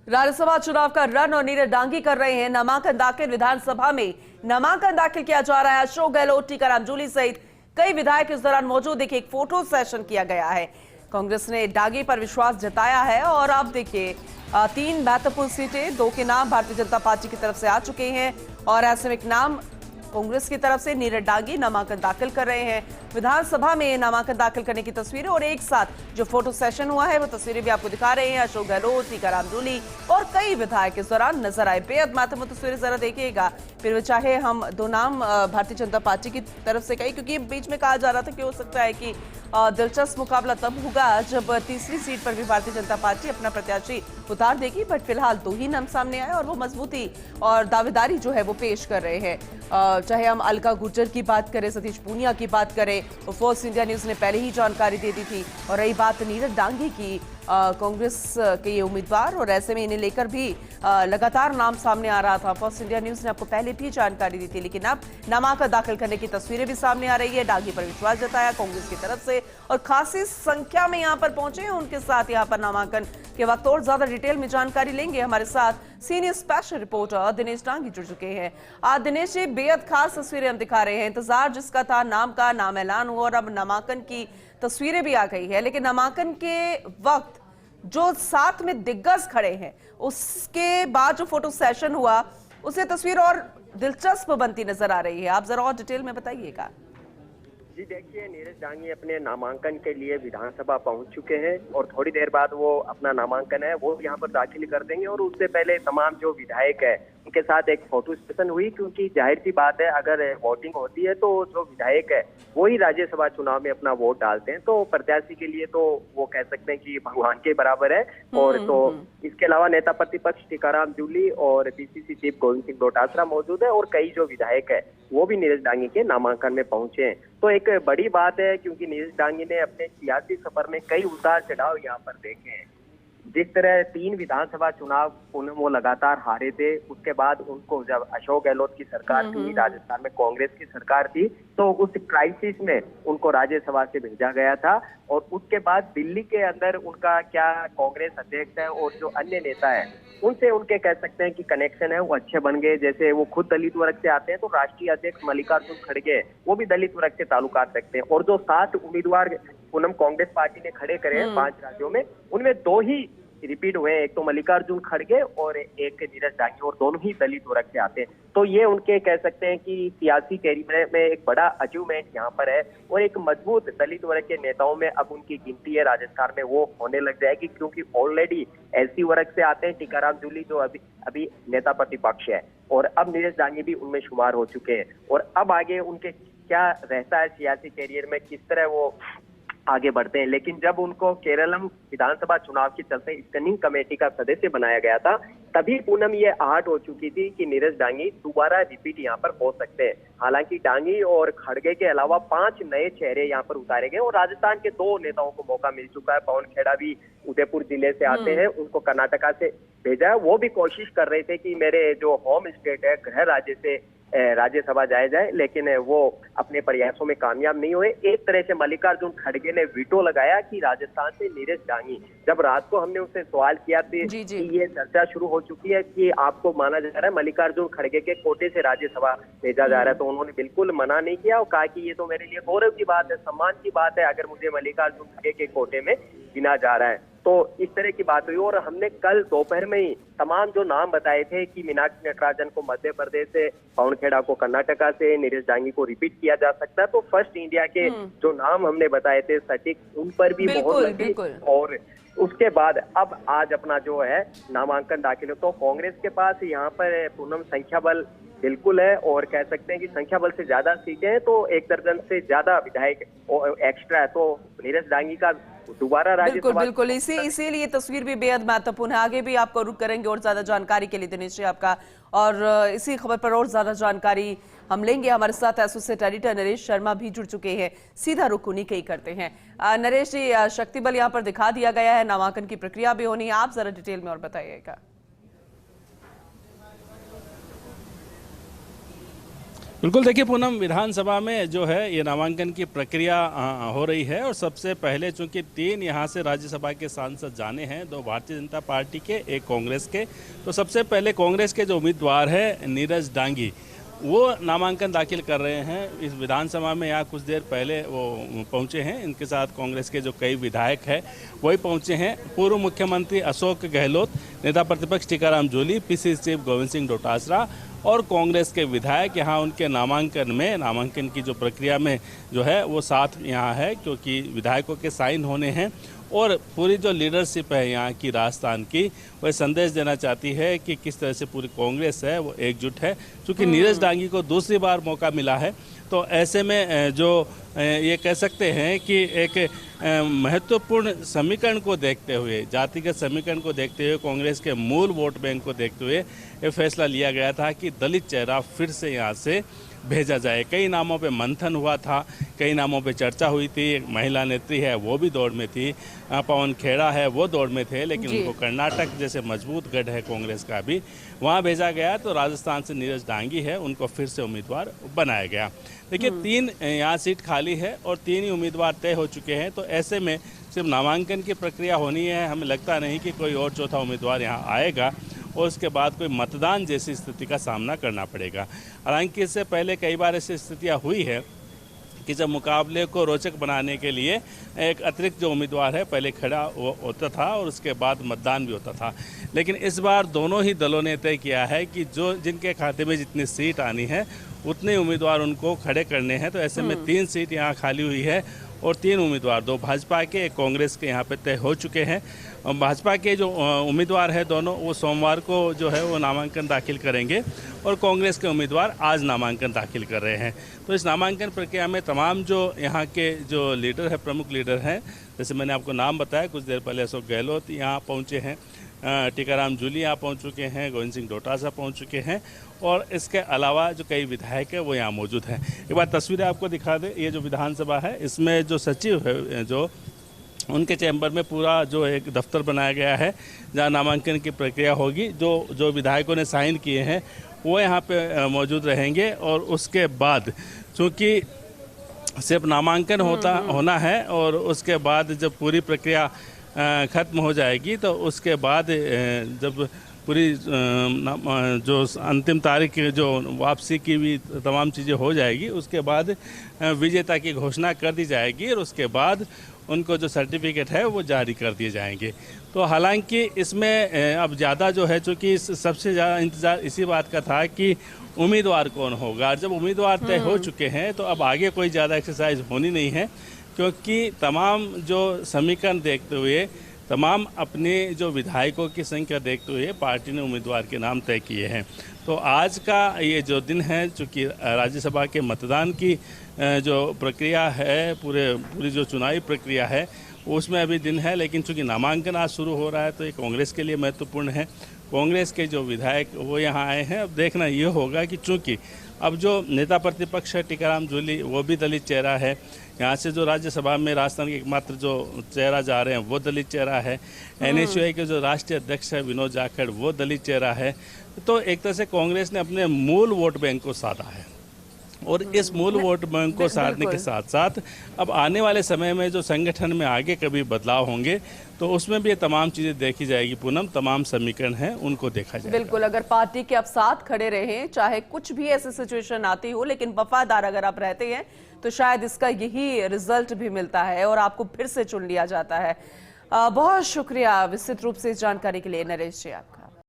राज्यसभा चुनाव का रन और नीरज डांगी कर रहे हैं नामांकन दाखिल। विधानसभा में नामांकन दाखिल किया जा रहा है। अशोक गहलोत, टीकाराम जूली सहित कई विधायक इस दौरान मौजूद। देखिए, एक फोटो सेशन किया गया है। कांग्रेस ने डांगी पर विश्वास जताया है और अब देखिए 3 महत्वपूर्ण सीटें, 2 के नाम भारतीय जनता पार्टी की तरफ से आ चुके हैं और ऐसे में एक नाम कांग्रेस की तरफ से नीरज डांगी नामांकन दाखिल कर रहे हैं। विधानसभा में नामांकन दाखिल करने की तस्वीरें और एक साथ जो फोटो सेशन हुआ है वो तस्वीरें भी आपको दिखा रहे हैं। अशोक गहलोत, टीकाराम जूली और कई विधायक इस दौरान नजर आए। बेहद महत्वपूर्ण तस्वीरें जरा देखिएगा। फिर चाहे हम 2 नाम भारतीय जनता पार्टी की तरफ से कही, क्योंकि बीच में कहा जा रहा था कि हो सकता है कि दिलचस्प मुकाबला तब होगा जब तीसरी सीट पर भी भारतीय जनता पार्टी अपना प्रत्याशी उतार देगी। बट फिलहाल 2 ही नाम सामने आए और वो मजबूती और दावेदारी जो है वो पेश कर रहे हैं। चाहे हम अलका गुर्जर की बात करें, सतीश पूनिया की बात करें, तो फोर्स इंडिया न्यूज ने पहले ही जानकारी दे दी थी। और रही बात नीरज डांगी की, कांग्रेस के ये उम्मीदवार और ऐसे में इन्हें लेकर भी लगातार नाम सामने आ रहा था। फर्स्ट इंडिया न्यूज ने आपको पहले भी जानकारी दी थी, लेकिन अब नामांकन दाखिल करने की तस्वीरें भी सामने आ रही है। डांगी पर विश्वास जताया कांग्रेस की तरफ से और खासी संख्या में यहां पर पहुंचे हैं। उनके साथ यहां पर नामांकन के वक्त और ज्यादा डिटेल में जानकारी लेंगे। हमारे साथ senior special reporter Dinesh Dangi जुड़ चुके हैं। आज दिनेश जी, बेहद खास तस्वीरें हम दिखा रहे हैं। इंतजार जिसका था, नाम का नाम ऐलान हुआ और अब नामांकन की तस्वीरें भी आ गई है। लेकिन नामांकन के वक्त जो साथ में दिग्गज खड़े हैं, उसके बाद जो फोटो सेशन हुआ, उससे तस्वीर और दिलचस्प बनती नजर आ रही है। आप जरा और डिटेल में बताइएगा। जी देखिए, नीरज डांगी अपने नामांकन के लिए विधानसभा पहुंच चुके हैं और थोड़ी देर बाद वो अपना नामांकन है वो यहाँ पर दाखिल कर देंगे। और उससे पहले तमाम जो विधायक है उनके साथ एक फोटो सेशन हुई, क्योंकि जाहिर सी बात है अगर वोटिंग होती है तो जो विधायक है वो ही राज्यसभा चुनाव में अपना वोट डालते हैं। तो प्रत्याशी के लिए तो वो कह सकते हैं कि भगवान के बराबर है। और तो इसके अलावा नेता प्रतिपक्ष टीकाराम जूली और पीसीसी चीफ गोविंद सिंह डोटासरा मौजूद है और कई जो विधायक है वो भी नीरज डांगी के नामांकन में पहुंचे हैं। तो एक बड़ी बात है, क्योंकि नीरज डांगी ने अपने सियासी सफर में कई उतार चढ़ाव यहाँ पर देखे हैं। जिस तरह 3 विधानसभा चुनाव वो लगातार हारे थे, उसके बाद उनको जब अशोक गहलोत की सरकार थी, राजस्थान में कांग्रेस की सरकार थी, तो उस क्राइसिस में उनको राज्यसभा से भेजा गया था। और उसके बाद दिल्ली के अंदर उनका क्या कांग्रेस अध्यक्ष है और जो अन्य नेता है उनसे उनके कह सकते हैं कि कनेक्शन है वो अच्छे बन गए। जैसे वो खुद दलित वर्ग से आते हैं तो राष्ट्रीय अध्यक्ष मल्लिकार्जुन खड़गे वो भी दलित वर्ग से ताल्लुकात रखते हैं। और जो 7 उम्मीदवार पूनम कांग्रेस पार्टी ने खड़े करे हैं 5 राज्यों में, उनमें 2 ही रिपीट हुए हैं, एक तो मल्लिकार्जुन खड़गे और एक नीरज डांगी, और दोनों ही दलित वर्ग से आते हैं। तो ये उनके कह सकते हैं कि सियासी कैरियर में एक बड़ा अचीवमेंट यहाँ पर है। और एक मजबूत दलित वर्ग के नेताओं में अब उनकी गिनती है राजस्थान में वो होने लग जाएगी, क्योंकि ऑलरेडी एससी वर्ग से आते हैं टीकाराम जूली जो अभी नेता प्रतिपक्ष है, और अब नीरज डांगी भी उनमें शुमार हो चुके हैं। और अब आगे उनके क्या रहता है सियासी कैरियर में, किस तरह वो आगे बढ़ते हैं। लेकिन जब उनको केरलम विधानसभा चुनाव के चलते स्टैंडिंग कमेटी का सदस्य बनाया गया था, तभी पूनम ये आहट हो चुकी थी कि नीरज डांगी दोबारा रिपीट यहाँ पर हो सकते हैं। हालांकि डांगी और खड़गे के अलावा 5 नए चेहरे यहाँ पर उतारे गए और राजस्थान के 2 नेताओं को मौका मिल चुका है। पवन खेड़ा भी उदयपुर जिले से आते हैं, उनको कर्नाटका से भेजा है। वो भी कोशिश कर रहे थे कि मेरे जो होम स्टेट है, गृह राज्य से राज्यसभा जाया जाए, लेकिन वो अपने प्रयासों में कामयाब नहीं हुए। एक तरह से मल्लिकार्जुन खड़गे ने वीटो लगाया कि राजस्थान से नीरज डांगी। जब रात को हमने उससे सवाल किया था कि ये चर्चा शुरू हो चुकी है कि आपको माना जा रहा है मल्लिकार्जुन खड़गे के कोटे से राज्यसभा भेजा जा रहा है, तो उन्होंने बिल्कुल मना नहीं किया और कहा कि ये तो मेरे लिए गौरव की बात है, सम्मान की बात है अगर मुझे मल्लिकार्जुन खड़गे के कोटे में गिना जा रहा है। तो इस तरह की बात हुई। और हमने कल दोपहर में ही तमाम जो नाम बताए थे कि मीनाक्षी नटराजन को मध्य प्रदेश से, पवन खेड़ा को कर्नाटका से, नीरज डांगी को रिपीट किया जा सकता है, तो फर्स्ट इंडिया के जो नाम हमने बताए थे सटीक, उन पर भी मोहर लगी। और उसके बाद अब आज अपना जो है नामांकन दाखिल हो, तो कांग्रेस के पास यहाँ पर पूनम संख्या बल बिल्कुल है और कह सकते हैं कि संख्या बल से ज्यादा सीटें हैं, तो 1 दर्जन से ज्यादा विधायक एक्स्ट्रा है। तो नीरज डांगी का दोबारा राज्यसभा बिल्कुल इसीलिए तस्वीर भी बेहद महत्वपूर्ण है। आगे भी आपको रुक करेंगे और ज्यादा जानकारी के लिए दिनेश जी आपका, और इसी खबर पर और ज्यादा जानकारी हम लेंगे। हमारे साथ एसोसिएट एडिटर नरेश शर्मा भी जुड़ चुके हैं, सीधा रुख उन्हीं के ही करते हैं। नरेश जी, शक्ति बल यहाँ पर दिखा दिया गया है, नामांकन की प्रक्रिया भी होनी है, आप जरा डिटेल में और बताइएगा। बिल्कुल, देखिए पूनम, विधानसभा में जो है ये नामांकन की प्रक्रिया हो रही है और सबसे पहले चूंकि 3 यहाँ से राज्यसभा के सांसद जाने हैं, 2 भारतीय जनता पार्टी के, 1 कांग्रेस के। तो सबसे पहले कांग्रेस के जो उम्मीदवार है नीरज डांगी, वो नामांकन दाखिल कर रहे हैं इस विधानसभा में। यहाँ कुछ देर पहले वो पहुँचे हैं, इनके साथ कांग्रेस के जो कई विधायक हैं वही पहुँचे हैं। पूर्व मुख्यमंत्री अशोक गहलोत, नेता प्रतिपक्ष टीकाराम जूली, पीसीसी चीफ गोविंद सिंह डोटासरा और कांग्रेस के विधायक यहाँ उनके नामांकन की जो प्रक्रिया में जो है वो साथ यहाँ है, क्योंकि विधायकों के साइन होने हैं। और पूरी जो लीडरशिप है यहाँ की राजस्थान की, वह संदेश देना चाहती है कि किस तरह से पूरी कांग्रेस है वो एकजुट है। क्योंकि नीरज डांगी को दूसरी बार मौका मिला है, तो ऐसे में जो ये कह सकते हैं कि एक महत्वपूर्ण समीकरण को देखते हुए, जातिगत समीकरण को देखते हुए, कांग्रेस के मूल वोट बैंक को देखते हुए ये फैसला लिया गया था कि दलित चेहरा फिर से यहाँ से भेजा जाए। कई नामों पे मंथन हुआ था, कई नामों पे चर्चा हुई थी। एक महिला नेत्री है वो भी दौड़ में थी, पवन खेड़ा है वो दौड़ में थे, लेकिन उनको कर्नाटक जैसे मजबूत गढ़ है कांग्रेस का भी, वहाँ भेजा गया। तो राजस्थान से नीरज डांगी है, उनको फिर से उम्मीदवार बनाया गया। देखिए 3 यहाँ सीट खाली है और 3 ही उम्मीदवार तय हो चुके हैं। तो ऐसे में सिर्फ नामांकन की प्रक्रिया होनी है, हमें लगता नहीं कि कोई और चौथा उम्मीदवार यहाँ आएगा और उसके बाद कोई मतदान जैसी स्थिति का सामना करना पड़ेगा। हालांकि इससे पहले कई बार ऐसी स्थितियाँ हुई है कि जब मुकाबले को रोचक बनाने के लिए एक अतिरिक्त जो उम्मीदवार है पहले खड़ा होता था और उसके बाद मतदान भी होता था। लेकिन इस बार दोनों ही दलों ने तय किया है कि जो जिनके खाते में जितनी सीट आनी है उतने उम्मीदवार उनको खड़े करने हैं। तो ऐसे में 3 सीट यहाँ खाली हुई है और 3 उम्मीदवार, 2 भाजपा के, 1 कांग्रेस के यहाँ पे तय हो चुके हैं। और भाजपा के जो उम्मीदवार हैं दोनों, वो सोमवार को जो है वो नामांकन दाखिल करेंगे और कांग्रेस के उम्मीदवार आज नामांकन दाखिल कर रहे हैं। तो इस नामांकन प्रक्रिया में तमाम जो यहाँ के जो लीडर है, प्रमुख लीडर हैं, जैसे मैंने आपको नाम बताया, कुछ देर पहले अशोक गहलोत यहाँ पहुँचे हैं, टीकाराम जूली यहाँ पहुँच चुके हैं, गोविंद सिंह डोटासरा पहुँच चुके हैं और इसके अलावा जो कई विधायक है वो यहाँ मौजूद हैं। एक बार तस्वीरें आपको दिखा दें, ये जो विधानसभा है इसमें जो सचिव है, जो उनके चैम्बर में पूरा जो एक दफ्तर बनाया गया है जहाँ नामांकन की प्रक्रिया होगी। जो विधायकों ने साइन किए हैं वो यहाँ पे मौजूद रहेंगे और उसके बाद चूँकि सिर्फ नामांकन होना है और उसके बाद जब पूरी प्रक्रिया ख़त्म हो जाएगी तो उसके बाद जब पूरी जो अंतिम तारीख जो वापसी की भी तमाम चीज़ें हो जाएगी, उसके बाद विजेता की घोषणा कर दी जाएगी और उसके बाद उनको जो सर्टिफिकेट है वो जारी कर दिए जाएंगे। तो हालांकि इसमें अब ज़्यादा जो है, चूँकि सबसे ज़्यादा इंतज़ार इसी बात का था कि उम्मीदवार कौन होगा। जब उम्मीदवार तय हो चुके हैं तो अब आगे कोई ज़्यादा एक्सरसाइज होनी नहीं है, क्योंकि तमाम जो समीकरण देखते हुए, तमाम अपने जो विधायकों की संख्या देखते हुए पार्टी ने उम्मीदवार के नाम तय किए हैं। तो आज का ये जो दिन है, चूँकि राज्यसभा के मतदान की जो प्रक्रिया है, पूरी जो चुनावी प्रक्रिया है उसमें अभी दिन है, लेकिन चूँकि नामांकन आज शुरू हो रहा है तो ये कांग्रेस के लिए महत्वपूर्ण है। कांग्रेस के जो विधायक वो यहाँ आए हैं। अब देखना ये होगा कि चूँकि अब जो नेता प्रतिपक्ष है टीकाराम जूली, वो भी दलित चेहरा है। यहाँ से जो राज्यसभा में राजस्थान के एकमात्र जो चेहरा जा रहे हैं वो दलित चेहरा है। NSUI के जो राष्ट्रीय अध्यक्ष है विनोद जाखड़, वो दलित चेहरा है। तो एक तरह से कांग्रेस ने अपने मूल वोट बैंक को साधा है और इस मूल वोट बैंक को साधने के साथ साथ अब आने वाले समय में जो संगठन में आगे कभी बदलाव होंगे तो उसमें भी ये तमाम चीज़ें देखी जाएगी। पूनम, तमाम समीकरण हैं उनको देखा जाएगा। बिल्कुल, अगर पार्टी के आप साथ खड़े रहें, चाहे कुछ भी ऐसी सिचुएशन आती हो, लेकिन वफादार अगर आप रहते हैं तो शायद इसका यही रिजल्ट भी मिलता है और आपको फिर से चुन लिया जाता है। बहुत शुक्रिया विस्तृत रूप से इस जानकारी के लिए नरेश जी आपका।